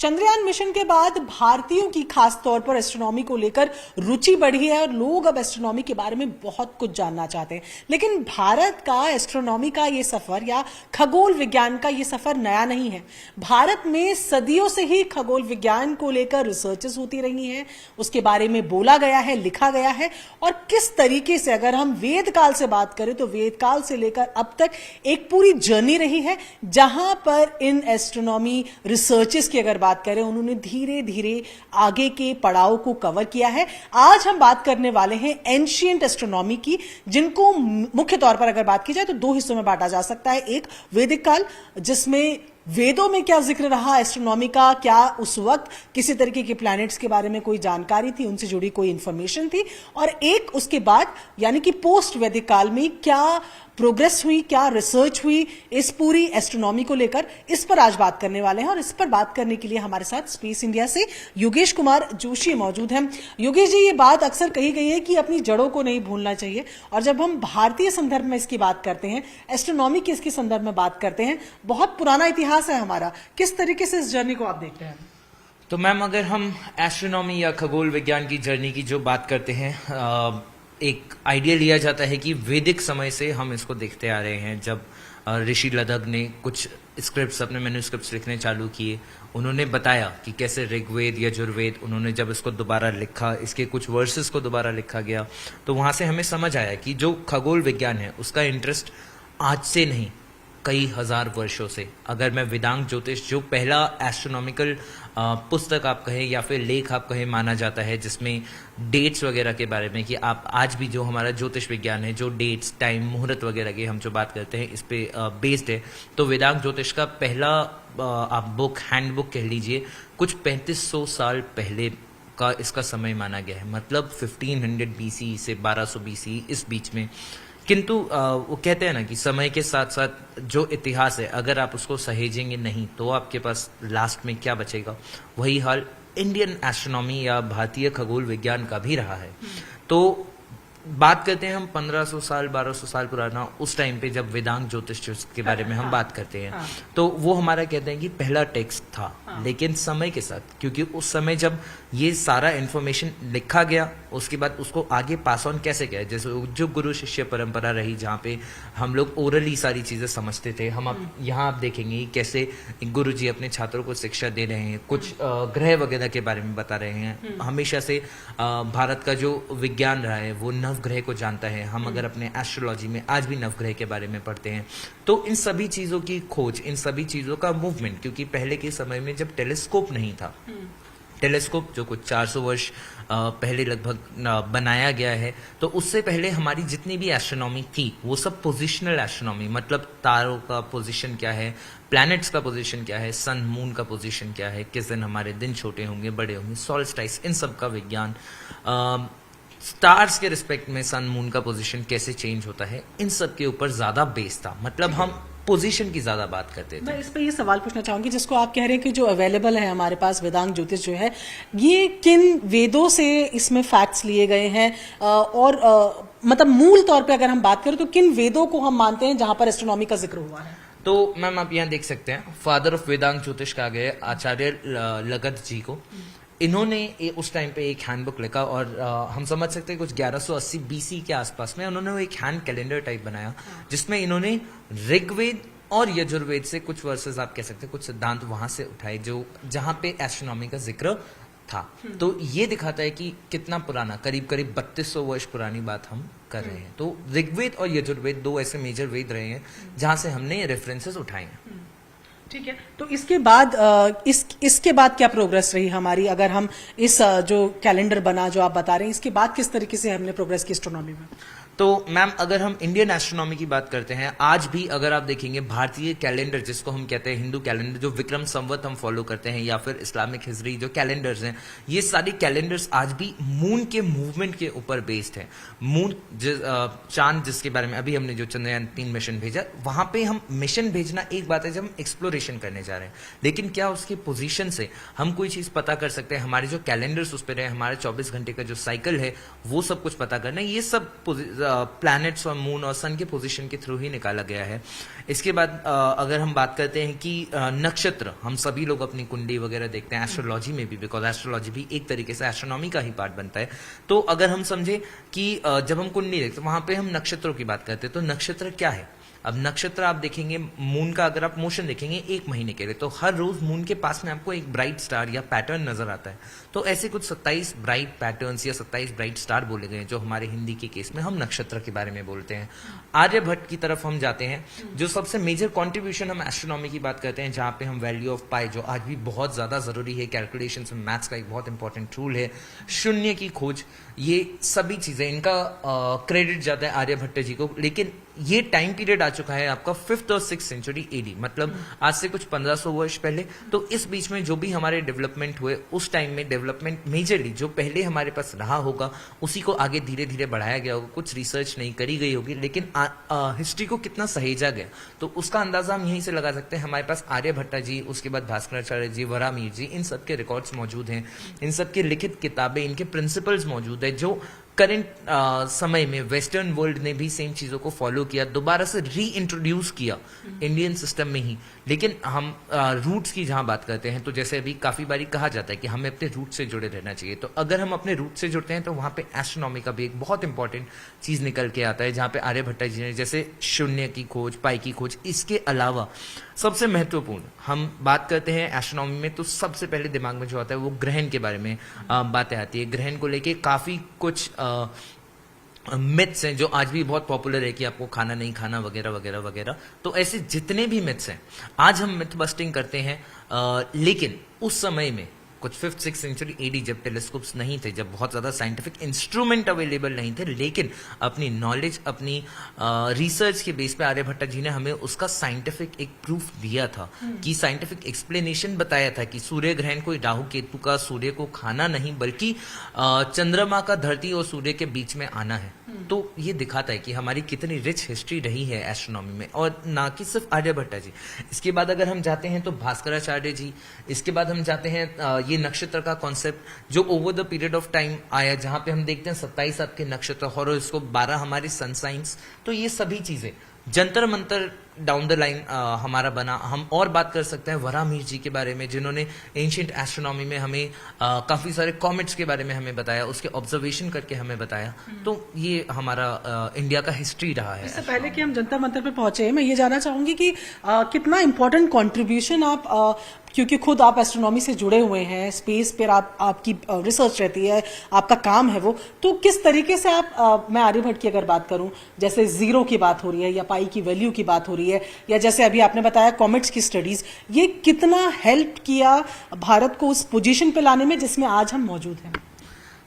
Chandrayaan mission के बाद भारतीयों की खास तौर पर एस्ट्रोनॉमी को लेकर रुचि बढ़ी है और लोग अब एस्ट्रोनॉमी के बारे में बहुत कुछ जानना चाहते हैं। लेकिन भारत का एस्ट्रोनॉमी का ये सफर या खगोल विज्ञान का ये सफर नया नहीं है। भारत में सदियों से ही खगोल विज्ञान को लेकर रिसर्चेस होती रही हैं, उसके बारे में बोला गया है, लिखा गया है। और किस तरीके से, अगर हम वेद काल से बात करें तो वेद काल से लेकर अब तक एक पूरी जर्नी रही है, जहां पर इन एस्ट्रोनॉमी रिसर्चेस की अगर बात करें, उन्होंने धीरे धीरे आगे के पड़ाव को कवर किया है। आज हम बात करने वाले हैं एंशिएंट एस्ट्रोनॉमी की, जिनको मुख्य तौर पर अगर बात की जाए तो दो हिस्सों में बांटा जा सकता है। एक वैदिक काल, जिसमें वेदों में क्या जिक्र रहा एस्ट्रोनॉमी का, क्या उस वक्त किसी तरीके के प्लैनेट्स के बारे में कोई जानकारी थी, उनसे जुड़ी कोई इंफॉर्मेशन थी, और एक उसके बाद यानी कि पोस्ट वैदिक काल में क्या प्रोग्रेस हुई, क्या रिसर्च हुई इस पूरी एस्ट्रोनॉमी को लेकर। इस पर आज बात करने वाले हैं और इस पर बात करने के लिए हमारे साथ स्पेस इंडिया से योगेश कुमार जोशी मौजूद हैं। योगेश जी, ये बात अक्सर कही गई है कि अपनी जड़ों को नहीं भूलना चाहिए, और जब हम भारतीय संदर्भ में इसकी बात करते हैं, एस्ट्रोनॉमी की इसके संदर्भ में बात करते हैं, बहुत पुराना इतिहास है हमारा। किस तरीके से इस जर्नी को आप देखते हैं? तो मैम, अगर हम एस्ट्रोनॉमी या खगोल विज्ञान की जर्नी की जो बात करते हैं, एक आइडिया लिया जाता है कि वैदिक समय से हम इसको देखते आ रहे हैं। जब ऋषि लदग ने कुछ स्क्रिप्ट्स, अपने मैन्युस्क्रिप्ट्स लिखने चालू किए, उन्होंने बताया कि कैसे ऋग्वेद, यजुर्वेद, उन्होंने जब इसको दोबारा लिखा, इसके कुछ वर्सेस को दोबारा लिखा गया, तो वहां से हमें समझ आया कि जो खगोल विज्ञान है उसका इंटरेस्ट आज से नहीं, कई हजार वर्षों से। अगर मैं वेदांग ज्योतिष, जो पहला एस्ट्रोनॉमिकल पुस्तक आप कहें या फिर लेख आप कहें माना जाता है, जिसमें डेट्स वगैरह के बारे में, कि आप आज भी जो हमारा ज्योतिष विज्ञान है, जो डेट्स, टाइम, मुहूर्त वगैरह की हम जो बात करते हैं, इस पे बेस्ड है। तो वेदांग ज्योतिष का पहला आप बुक, हैंड बुक कह लीजिए, कुछ 3500 साल पहले का इसका समय माना गया है। मतलब 1500 BC से 1200 BC, इस बीच में। किंतु वो कहते हैं ना कि समय के साथ साथ जो इतिहास है, अगर आप उसको सहेजेंगे नहीं तो आपके पास लास्ट में क्या बचेगा। वही हाल इंडियन एस्ट्रोनॉमी या भारतीय खगोल विज्ञान का भी रहा है। तो बात करते हैं हम 1500 साल 1200 साल पुराना, उस टाइम पे जब वेदांग ज्योतिष के बारे में हम बात करते हैं, तो वो हमारा कहते हैं कि पहला टेक्स्ट था। लेकिन समय के साथ, क्योंकि उस समय जब ये सारा इंफॉर्मेशन लिखा गया, उसके बाद उसको आगे पास ऑन कैसे किया, जैसे जो गुरु शिष्य परंपरा रही, जहाँ पे हम लोग ओरली सारी चीजें समझते थे। हम अब यहाँ आप देखेंगे कैसे गुरु जी अपने छात्रों को शिक्षा दे रहे हैं, कुछ ग्रह वगैरह के बारे में बता रहे हैं। हमेशा से भारत का जो विज्ञान रहा है वो नवग्रह को जानता है। हम अगर अपने एस्ट्रोलॉजी में आज भी नवग्रह के बारे में पढ़ते हैं, तो इन सभी चीजों की खोज, इन सभी चीजों का मूवमेंट, क्योंकि पहले के समय में जब टेलीस्कोप नहीं था, टेलीस्कोप जो कुछ 400 वर्ष पहले लगभग बनाया गया है, तो उससे पहले हमारी जितनी भी एस्ट्रोनॉमी थी वो सब पोजिशनल एस्ट्रोनॉमी, मतलब तारों का पोजीशन क्या है, प्लैनेट्स का पोजीशन क्या है, सन मून का पोजीशन क्या है, किस दिन हमारे दिन छोटे होंगे, बड़े होंगे, सॉल्स्टाइस, इन सब का विज्ञान, स्टार्स के रिस्पेक्ट में सन मून का पोजीशन कैसे चेंज होता है, इन सब के ऊपर ज्यादा बेस था। मतलब हम पोजीशन की ज्यादा बात करते थे। मैं इस पे ये सवाल पूछना चाहूंगी, जिसको आप कह रहे हैं कि जो अवेलेबल है हमारे पास वेदांग ज्योतिष जो है, ये किन वेदों से इसमें फैक्ट्स लिए गए हैं, और मतलब मूल तौर पे अगर हम बात करें तो किन वेदों को हम मानते हैं जहां पर एस्ट्रोनॉमी का जिक्र हुआ है? तो मैम, आप यहाँ देख सकते हैं, फादर ऑफ वेदांग ज्योतिष कहा गया आचार्य लगत जी को। इन्होंने उस टाइम पे एक हैंडबुक लिखा, और हम समझ सकते हैं कुछ 1180 BC के आसपास में उन्होंने वो एक हैंड कैलेंडर टाइप बनाया, जिसमें इन्होंने ऋग्वेद और यजुर्वेद से कुछ वर्सेस, आप कह सकते हैं कुछ सिद्धांत वहां से उठाए, जो जहां पे एस्ट्रोनॉमी का जिक्र था। तो ये दिखाता है कि कितना पुराना, करीब करीब 3200 वर्ष पुरानी बात हम कर रहे हैं। तो ऋग्वेद और यजुर्वेद दो ऐसे मेजर वेद रहे हैं जहां से हमने रेफरेंसेस उठाए हैं। ठीक है, तो इसके बाद इसके बाद क्या प्रोग्रेस रही हमारी? अगर हम इस जो कैलेंडर बना जो आप बता रहे हैं, इसके बाद किस तरीके से हमने प्रोग्रेस की एस्ट्रोनॉमी में? तो मैम, अगर हम इंडियन एस्ट्रोनॉमी की बात करते हैं, आज भी अगर आप देखेंगे भारतीय कैलेंडर, जिसको हम कहते हैं हिंदू कैलेंडर, जो विक्रम संवत हम फॉलो करते हैं, या फिर इस्लामिक हिजरी जो कैलेंडर्स हैं, ये सारी कैलेंडर्स आज भी मून के मूवमेंट के ऊपर बेस्ड है। मून, चांद, जिसके बारे में अभी हमने जो चंद्रयान 3 मिशन भेजा, वहां पे हम मिशन भेजना एक बात है जब हम एक्सप्लोरेशन करने जा रहे हैं, लेकिन क्या उसके पोजीशन से हम कोई चीज पता कर सकते हैं? हमारे जो कैलेंडर्स उस पर है, हमारे 24 घंटे का जो साइकिल है, वो सब कुछ पता करना है, ये सब प्लैनेट्स और मून और सन के पोजीशन के थ्रू ही निकाला गया है। इसके बाद अगर हम बात करते हैं कि नक्षत्र, हम सभी लोग अपनी कुंडली वगैरह देखते हैं एस्ट्रोलॉजी में भी, बिकॉज एस्ट्रोलॉजी भी एक तरीके से एस्ट्रोनॉमी का ही पार्ट बनता है। तो अगर हम समझे कि जब हम कुंडली देखते हैं वहां पे हम नक्षत्रों की बात करते हैं, तो नक्षत्र क्या है? अब नक्षत्र आप देखेंगे, मून का अगर आप मोशन देखेंगे 1 महीने के लिए, तो हर रोज मून के पास में आपको एक ब्राइट स्टार या पैटर्न नजर आता है। तो ऐसे कुछ 27 ब्राइट पैटर्न्स या 27 ब्राइट स्टार बोले गए, जो हमारे हिंदी के केस में हम नक्षत्र के बारे में बोलते हैं। आर्यभट्ट की तरफ हम जाते हैं, जो सबसे मेजर कॉन्ट्रीब्यूशन हम एस्ट्रोनॉमी की बात करते हैं, जहां पे हम वैल्यू ऑफ पाई, जो आज भी बहुत ज्यादा जरूरी है, कैलकुलेशन में मैथ्स का एक बहुत इंपॉर्टेंट टूल है, शून्य की खोज, ये सभी चीजें, इनका क्रेडिट जाता है आर्यभट्ट जी को। लेकिन ये टाइम पीरियड आ चुका है आपका 5th और 6th सेंचुरी एडी, मतलब आज से कुछ 1500 वर्ष पहले। तो इस बीच में जो भी हमारे डेवलपमेंट हुए, उस टाइम में डेवलपमेंट मेजरली जो पहले हमारे पास रहा होगा, उसी को आगे धीरे धीरे बढ़ाया गया होगा। कुछ रिसर्च नहीं करी गई होगी, लेकिन हिस्ट्री को कितना सहेजा गया, तो उसका अंदाजा हम यहीं से लगा सकते हैं। हमारे पास आर्यभट्ट जी, उसके बाद भास्कराचार्य जी, वराहमिहिर जी, इन सब के रिकॉर्ड्स मौजूद हैं, इन सब की लिखित किताबें, इनके प्रिंसिपल्स मौजूद है, जो करंट समय में वेस्टर्न वर्ल्ड ने भी सेम चीजों को फॉलो किया, दोबारा से री इंट्रोड्यूस किया इंडियन सिस्टम में ही। लेकिन हम रूट्स की जहां बात करते हैं, तो जैसे अभी काफी बारी कहा जाता है कि हमें अपने रूट से जुड़े रहना चाहिए, तो अगर हम अपने रूट से जुड़ते हैं तो वहां पे एस्ट्रोनॉमी का भी एक बहुत इंपॉर्टेंट चीज निकल के आता है, जहां पे आर्यभट्ट जी ने जैसे शून्य की खोज, पाई की खोज, इसके अलावा सबसे महत्वपूर्ण हम बात करते हैं एस्ट्रोनॉमी में, तो सबसे पहले दिमाग में जो आता है वो ग्रहण के बारे में बातें आती है। ग्रहण को लेके काफी कुछ मिथ्स हैं जो आज भी बहुत पॉपुलर है, कि आपको खाना नहीं खाना वगैरह वगैरह वगैरह। तो ऐसे जितने भी मिथ्स हैं, आज हम मिथ बस्टिंग करते हैं। लेकिन उस समय में कुछ 5th 6th सेंचुरी एडी, जब टेलीस्कोप्स नहीं थे, जब बहुत ज्यादा साइंटिफिक इंस्ट्रूमेंट अवेलेबल नहीं थे, लेकिन अपनी नॉलेज, अपनी रिसर्च के बेस पे आर्यभट्ट जी ने हमें उसका साइंटिफिक एक प्रूफ दिया था, कि साइंटिफिक एक्सप्लेनेशन बताया था कि सूर्य ग्रहण कोई राहु केतु का सूर्य को खाना नहीं, बल्कि चंद्रमा का धरती और सूर्य के बीच में आना है। तो ये दिखाता है कि हमारी कितनी रिच हिस्ट्री रही है एस्ट्रोनॉमी में, और ना कि सिर्फ आर्यभट्ट जी। इसके बाद अगर हम जाते हैं तो भास्कराचार्य जी, इसके बाद हम जाते हैं ये नक्षत्र का कॉन्सेप्ट जो over the period of time आया, जहां पे हम देखते हैं 27 आपके नक्षत्र और इसको 12 हमारे सन साइंस। तो ये सभी चीजें, Jantar Mantar down the line हमारा बना। हम और बात कर सकते हैं वराहमिहिर जी के बारे में, जिन्होंने एंशिएंट एस्ट्रोनॉमी में हमें काफी सारे कॉमेट्स के बारे में हमें बताया, उसके ऑब्जर्वेशन करके हमें बताया। तो ये हमारा इंडिया का हिस्ट्री रहा है। इससे पहले कि हम जंतर मंतर पे पहुंचे, मैं ये जानना चाहूंगी कि कितना इंपॉर्टेंट कंट्रीब्यूशन आप, क्योंकि खुद आप एस्ट्रोनॉमी से जुड़े हुए हैं, स्पेस पर आपकी रिसर्च रहती है, आपका काम है वो, तो किस तरीके से आप, मैं आर्यभट्ट की अगर बात करूं, जैसे जीरो की बात हो रही है या पाई की वैल्यू की बात हो रही है, या जैसे अभी आपने बताया कॉमेट्स की स्टडीज, ये कितना हेल्प किया भारत को उस पोजीशन पे लाने में जिसमें आज हम मौजूद हैं?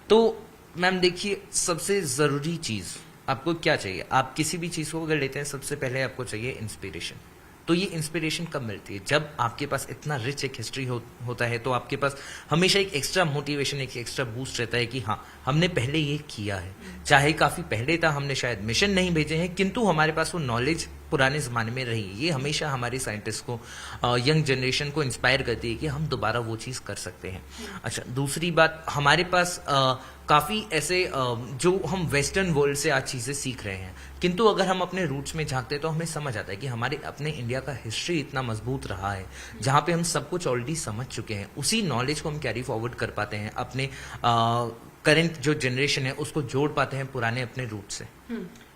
तो मैम देखिए, सबसे जरूरी चीज आपको क्या चाहिए? आप किसी भी चीज को अगर लेते हैं, सबसे पहले आपको चाहिए इंस्पिरेशन। तो ये इंस्पिरेशन कब मिलती है? जब आपके पास इतना रिच एक हिस्ट्री होता है, तो आपके पास हमेशा एक एक्स्ट्रा मोटिवेशन, एक एक्स्ट्रा बूस्ट रहता है कि हाँ, हमने पहले ये किया है। चाहे काफी पहले था, हमने शायद मिशन नहीं भेजे हैं, किंतु हमारे पास वो नॉलेज पुराने जमाने में रही। ये हमेशा हमारे साइंटिस्ट को, यंग जनरेशन को इंस्पायर करती है कि हम दोबारा वो चीज कर सकते हैं। अच्छा, दूसरी बात, हमारे पास काफी ऐसे जो हम वेस्टर्न वर्ल्ड से आज चीजें सीख रहे हैं, किंतु अगर हम अपने रूट्स में झांकते हैं तो हमें समझ आता है कि हमारे अपने इंडिया का हिस्ट्री इतना मजबूत रहा है, जहां पे हम सब कुछ ऑलरेडी समझ चुके हैं। उसी नॉलेज को हम कैरी फॉरवर्ड कर पाते हैं, अपने करंट जो जनरेशन है उसको जोड़ पाते हैं पुराने अपने रूट से।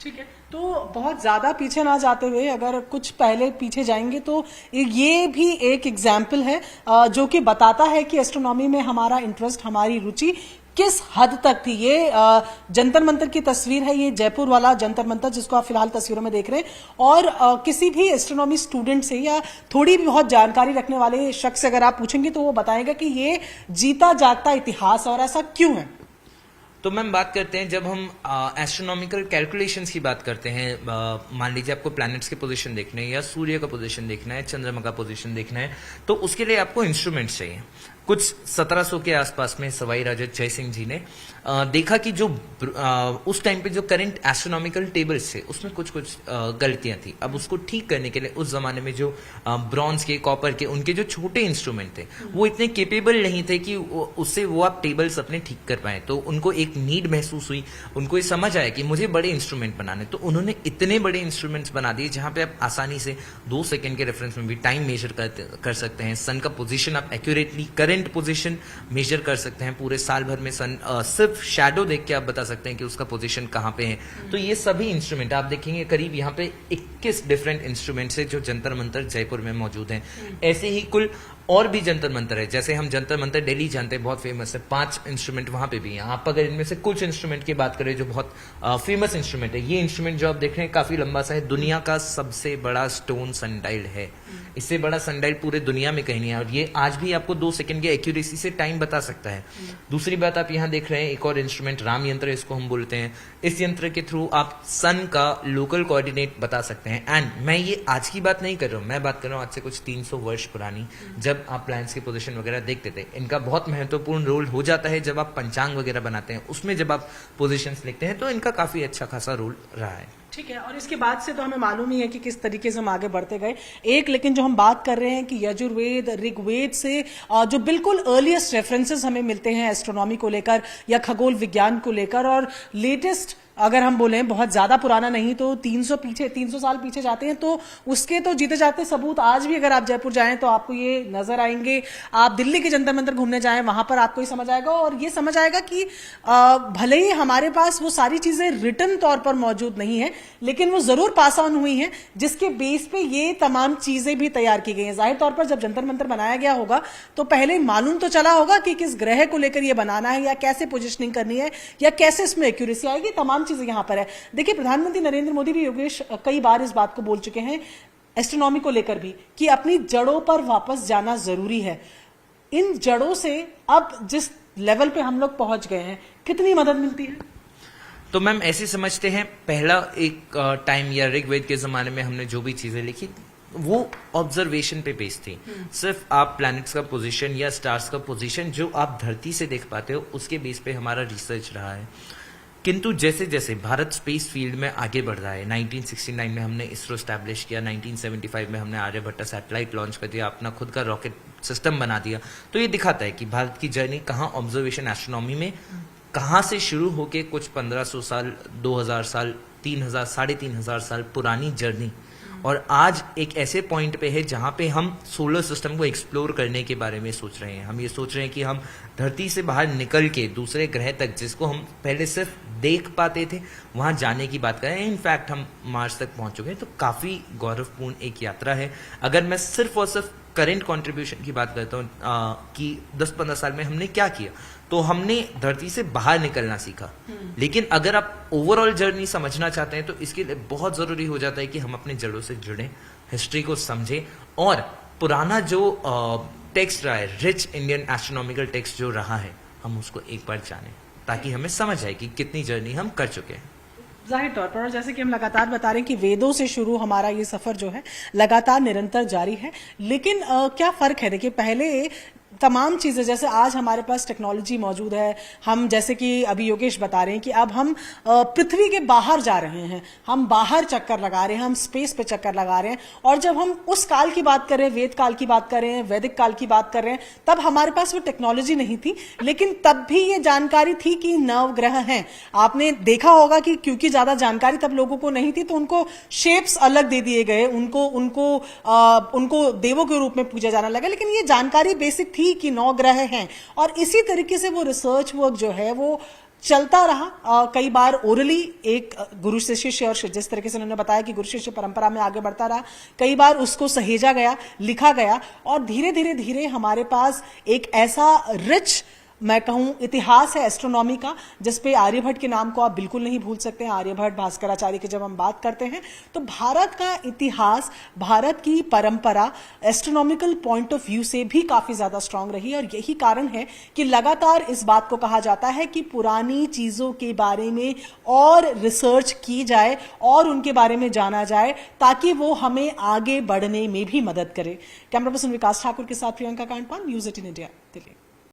ठीक है, तो बहुत ज्यादा पीछे ना जाते हुए अगर कुछ पहले पीछे जाएंगे, तो ये भी एक एग्जाम्पल है जो कि बताता है कि एस्ट्रोनॉमी में हमारा इंटरेस्ट, हमारी रुचि किस हद तक थी। ये जंतर मंतर की तस्वीर है, ये जयपुर वाला जंतर मंतर जिसको आप फिलहाल तस्वीरों में देख रहे हैं। और किसी भी एस्ट्रोनॉमी स्टूडेंट से या थोड़ी भी बहुत जानकारी रखने वाले शख्स से अगर आप पूछेंगे, तो वो बताएगा कि ये जीता जागता इतिहास, और ऐसा क्यों है? तो मैम बात करते हैं, जब हम एस्ट्रोनॉमिकल कैलकुलेशंस की बात करते हैं, मान लीजिए आपको प्लैनेट्स के पोजीशन देखने हैं, या सूर्य का पोजीशन देखना है, चंद्रमा का पोजीशन देखना है, तो उसके लिए आपको इंस्ट्रूमेंट्स चाहिए। कुछ 1700 के आसपास में सवाई राजा जय सिंह जी ने देखा कि जो उस टाइम पे जो करंट एस्ट्रोनॉमिकल टेबल्स थे उसमें कुछ गलतियां थी। अब उसको ठीक करने के लिए उस जमाने में जो ब्रॉन्ज के, कॉपर के, उनके जो छोटे इंस्ट्रूमेंट थे वो इतने केपेबल नहीं थे कि उससे वो आप टेबल्स अपने ठीक कर पाए। तो उनको एक नीड महसूस हुई, उनको ये समझ आया कि मुझे बड़े इंस्ट्रूमेंट बनाने, तो उन्होंने इतने बड़े इंस्ट्रूमेंट्स बना दिए जहां पे आप आसानी से 2 सेकंड के रेफरेंस में भी टाइम मेजर कर सकते हैं। सन का पोजीशन आप एक्यूरेटली करंट पोजीशन मेजर कर सकते हैं। पूरे साल भर में सन सिर्फ शैडो देख के आप बता सकते हैं कि उसका पोजीशन कहां पे है। तो ये सभी इंस्ट्रूमेंट आप देखेंगे, करीब यहाँ पे 21 डिफरेंट इंस्ट्रूमेंट्स है जो जंतर मंतर जयपुर में मौजूद हैं। ऐसे ही कुल और भी जंतर मंतर है, जैसे हम जंतर मंतर दिल्ली जानते हैं, बहुत फेमस है, 5 इंस्ट्रूमेंट वहां पे भी हैं। आप अगर इनमें से कुछ इंस्ट्रूमेंट की बात करें जो बहुत फेमस इंस्ट्रूमेंट है, ये इंस्ट्रूमेंट जो आप देख रहे हैं काफी लंबा सा है, दुनिया का सबसे बड़ा स्टोन सनडाइल है। इससे बड़ा सनडाइल पूरे दुनिया में कहीं नहीं है और ये आज भी आपको 2 सेकंड की एक्यूरेसी से टाइम बता सकता है। दूसरी बात आप यहाँ देख रहे हैं एक और इंस्ट्रूमेंट, राम यंत्र इसको हम बोलते हैं। इस यंत्र के थ्रू आप सन का लोकल कोऑर्डिनेट बता सकते हैं। एंड मैं ये आज की बात नहीं कर रहा हूँ, मैं बात कर रहा हूँ आज से कुछ 300 वर्ष पुरानी, जब आप प्लैनेट्स की पोजीशन वगैरह देखते थे। इनका बहुत महत्वपूर्ण रोल हो जाता है जब आप पंचांग वगैरह बनाते हैं, उसमें जब आप पोजीशंस लिखते हैं तो इनका काफी अच्छा खासा रोल रहा है। ठीक है, और इसके बाद से तो हमें मालूम ही है कि किस तरीके से हम आगे बढ़ते गए। एक लेकिन जो हम बात कर रहे हैं कि यजुर्वेद, ऋग्वेद से जो बिल्कुल अर्लीस्ट रेफरेंसेस हमें मिलते हैं एस्ट्रोनॉमी को लेकर या खगोल विज्ञान को लेकर, और लेटेस्ट अगर हम बोले बहुत ज्यादा पुराना नहीं तो 300 साल पीछे जाते हैं, तो उसके तो जीते जाते सबूत आज भी अगर आप जयपुर जाएं तो आपको ये नजर आएंगे। आप दिल्ली के जंतर मंतर घूमने जाएं, वहां पर आपको ये समझ आएगा, और ये समझ आएगा कि भले ही हमारे पास वो सारी चीजें रिटन तौर पर मौजूद नहीं है, लेकिन वो जरूर पास ऑन हुई हैं, जिसके बेस पे ये तमाम चीजें भी तैयार की गई हैं। जाहिर तौर पर जब जंतर मंतर बनाया गया होगा तो पहले मालूम तो चला होगा कि किस ग्रह को लेकर ये बनाना है या कैसे पोजिशनिंग करनी है या कैसे इसमें एक्यूरेसी आएगी, तमाम चीजें यहां पर है। देखिए, प्रधानमंत्री नरेंद्र मोदी भी, योगेश, कई बार इस बात को बोल चुके हैं एस्ट्रोनॉमी को लेकर भी कि अपनी जड़ों पर वापस जाना जरूरी है। इन जड़ों से अब जिस लेवल पे हम लोग पहुंच गए हैं, कितनी मदद मिलती है? तो मैम ऐसे समझते हैं, पहला एक टाइम या ऋग्वेद के जमाने में हमने जो भी चीजें लिखी वो ऑब्जर्वेशन पे बेस्ड थी। सिर्फ आप प्लैनेट्स का पोजीशन या स्टार्स का पोजीशन जो आप धरती से देख पाते हो उसके बेस पे हमारा रिसर्च रहा है। किंतु जैसे जैसे भारत स्पेस फील्ड में आगे बढ़ रहा है, 1969 में हमने इसरो स्टैब्लिश किया, 1975 में हमने आर्यभट्टा सैटेलाइट लॉन्च कर दिया, अपना खुद का रॉकेट सिस्टम बना दिया, तो ये दिखाता है कि भारत की जर्नी कहाँ ऑब्जर्वेशन एस्ट्रोनॉमी में कहाँ से शुरू होके कुछ 1500 साल, 2000 साल, 3000, 3500 साल पुरानी जर्नी, और आज एक ऐसे पॉइंट पे है जहां पे हम सोलर सिस्टम को एक्सप्लोर करने के बारे में सोच रहे हैं। हम ये सोच रहे हैं कि हम धरती से बाहर निकल के दूसरे ग्रह तक, जिसको हम पहले सिर्फ देख पाते थे, वहां जाने की बात करें। इनफैक्ट हम मार्स तक पहुंच चुके हैं, तो काफी गौरवपूर्ण एक यात्रा है। अगर मैं सिर्फ और सिर्फ करेंट कंट्रीब्यूशन की बात करता हूँ कि 10-15 साल में हमने क्या किया, तो हमने धरती से बाहर निकलना सीखा। लेकिन अगर आप ओवरऑल जर्नी समझना चाहते हैं तो इसके लिए बहुत जरूरी हो जाता है कि हम अपने जड़ों से जुड़ें, हिस्ट्री को समझें, और पुराना जो टेक्स्ट रहा है, रिच इंडियन एस्ट्रोनॉमिकल टेक्स्ट जो रहा है, हम उसको एक बार जानें ताकि हमें समझ आए कि कितनी जर्नी हम कर चुके हैं। जाहिर तौर पर, और जैसे कि हम लगातार बता रहे हैं कि वेदों से शुरू हमारा ये सफर जो है लगातार निरंतर जारी है। लेकिन क्या फर्क है? देखिए, पहले तमाम चीजें, जैसे आज हमारे पास टेक्नोलॉजी मौजूद है, हम जैसे कि अभी योगेश बता रहे हैं कि अब हम पृथ्वी के बाहर जा रहे हैं, हम बाहर चक्कर लगा रहे हैं, हम स्पेस पे चक्कर लगा रहे हैं। और जब हम उस काल की बात कर रहे हैं, वेद काल की बात कर रहे हैं, वैदिक काल की बात कर रहे हैं, तब हमारे पास वो टेक्नोलॉजी नहीं थी, लेकिन तब भी ये जानकारी थी कि नवग्रह हैं। आपने देखा होगा कि क्योंकि ज्यादा जानकारी तब लोगों को नहीं थी, तो उनको शेप्स अलग दे दिए गए, उनको देवों के रूप में पूजा जाने लगा, लेकिन ये जानकारी बेसिक थी कि 9 ग्रह हैं। और इसी तरीके से वो रिसर्च वर्क जो है वो चलता रहा। कई बार ओरली एक गुरु से शिष्य, और जिस तरीके से उन्होंने बताया कि गुरु शिष्य परंपरा में आगे बढ़ता रहा, कई बार उसको सहेजा गया, लिखा गया, और धीरे धीरे धीरे हमारे पास एक ऐसा रिच मैं कहूं इतिहास है एस्ट्रोनॉमी का, जिसपे आर्यभट्ट के नाम को आप बिल्कुल नहीं भूल सकते हैं। आर्यभट्ट, भास्कराचार्य की जब हम बात करते हैं तो भारत का इतिहास, भारत की परंपरा एस्ट्रोनॉमिकल पॉइंट ऑफ व्यू से भी काफी ज्यादा स्ट्रांग रही है। और यही कारण है कि लगातार इस बात को कहा जाता है कि पुरानी चीजों के बारे में और रिसर्च की जाए और उनके बारे में जाना जाए, ताकि वो हमें आगे बढ़ने में भी मदद करे। कैमरा पर्सन विकास ठाकुर के साथ प्रियंका कांडपाल, न्यूज़ 18 इंडिया, दिल्ली।